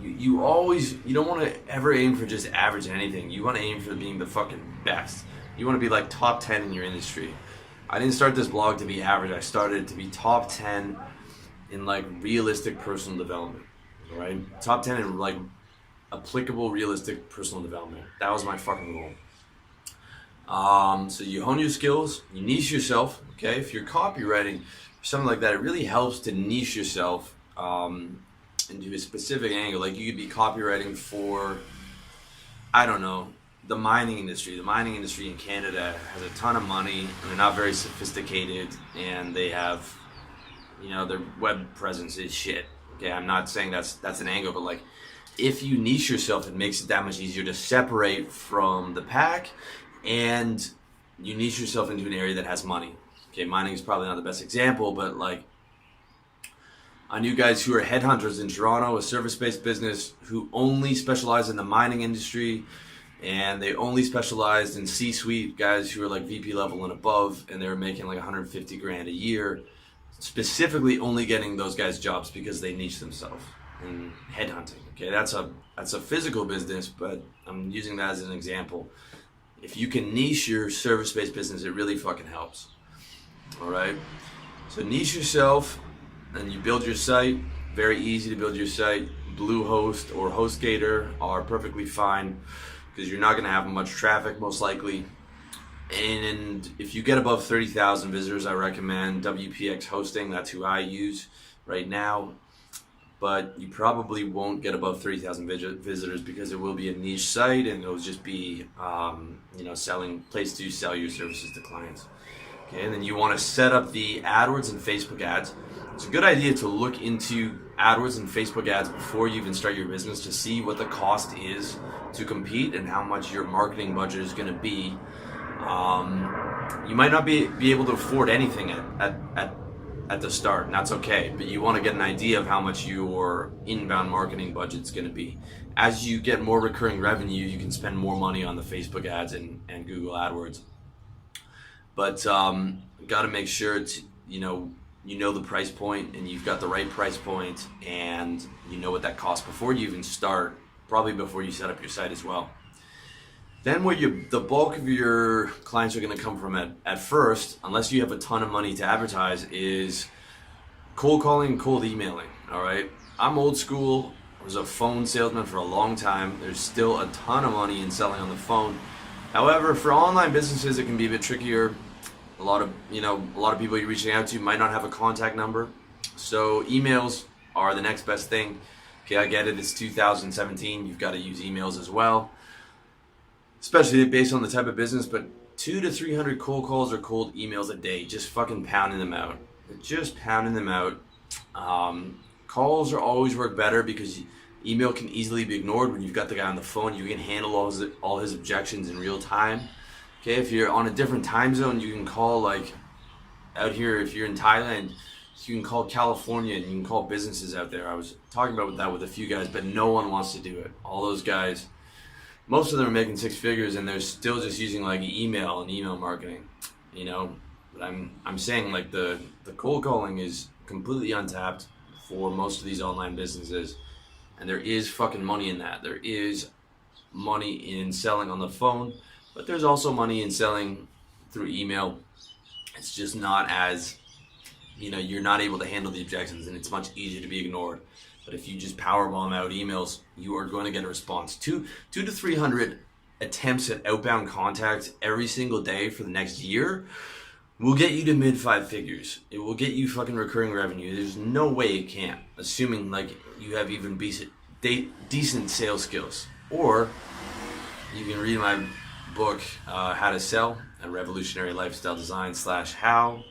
You don't want to ever aim for just average in anything. You want to aim for being the fucking best. You want to be like top 10 in your industry. I didn't start this blog to be average. I started to be top 10 in like realistic personal development, right? Top 10 in like applicable realistic personal development. That was my fucking goal. So you hone your skills, you niche yourself, okay? If you're copywriting or something like that, it really helps to niche yourself into a specific angle. Like you could be copywriting for, I don't know, the mining industry. The mining industry in Canada has a ton of money and they're not very sophisticated and they have, their web presence is shit. Okay, I'm not saying that's an angle, but like if you niche yourself, it makes it that much easier to separate from the pack and you niche yourself into an area that has money. Okay, mining is probably not the best example, but like I knew guys who are headhunters in Toronto, a service-based business who only specialize in the mining industry, and they only specialized in C-suite guys who are like VP level and above, and they were making like 150 grand a year, specifically only getting those guys jobs because they niche themselves in headhunting. Okay, that's a physical business, but I'm using that as an example. If you can niche your service-based business, it really fucking helps. All right, so niche yourself. And you build your site. Very easy to build your site. Bluehost or HostGator are perfectly fine because you're not going to have much traffic most likely. And if you get above 30,000 visitors, I recommend WPX Hosting. That's who I use right now. But you probably won't get above 30,000 visitors because it will be a niche site and it'll just be selling place to sell your services to clients. Okay, and then you want to set up the AdWords and Facebook ads. It's a good idea to look into AdWords and Facebook ads before you even start your business to see what the cost is to compete and how much your marketing budget is going to be. You might not be able to afford anything at the start, and that's okay, but you want to get an idea of how much your inbound marketing budget is going to be. As you get more recurring revenue, you can spend more money on the Facebook ads and Google AdWords. But got to make sure you know the price point and you've got the right price point and you know what that costs before you even start, probably before you set up your site as well. Then the bulk of your clients are going to come from at first, unless you have a ton of money to advertise, is cold calling and cold emailing. All right, I'm old school. I was a phone salesman for a long time. There's still a ton of money in selling on the phone. However, for online businesses, it can be a bit trickier. A lot of people you're reaching out to might not have a contact number. So emails are the next best thing. Okay, I get it. It's 2017. You've got to use emails as well, especially based on the type of business. But 200 to 300 cold calls or cold emails a day, just fucking pounding them out. Calls are always work better because email can easily be ignored when you've got the guy on the phone. You can handle all his objections in real time. Okay, if you're on a different time zone, you can call like out here. If you're in Thailand, you can call California and you can call businesses out there. I was talking about that with a few guys, but no one wants to do it. All those guys, most of them are making six figures and they're still just using like email and email marketing, But I'm saying like the cold calling is completely untapped for most of these online businesses, and there is fucking money in that. There is money in selling on the phone. But there's also money in selling through email. It's just not as, you're not able to handle the objections and it's much easier to be ignored. But if you just powerbomb out emails, you are going to get a response. 200 to 300 attempts at outbound contact every single day for the next year will get you to mid 5 figures. It will get you fucking recurring revenue. There's no way it can't, assuming like you have even decent sales skills. Or you can read my book, How to Sell, a Revolutionary Lifestyle Design /how-to-sell.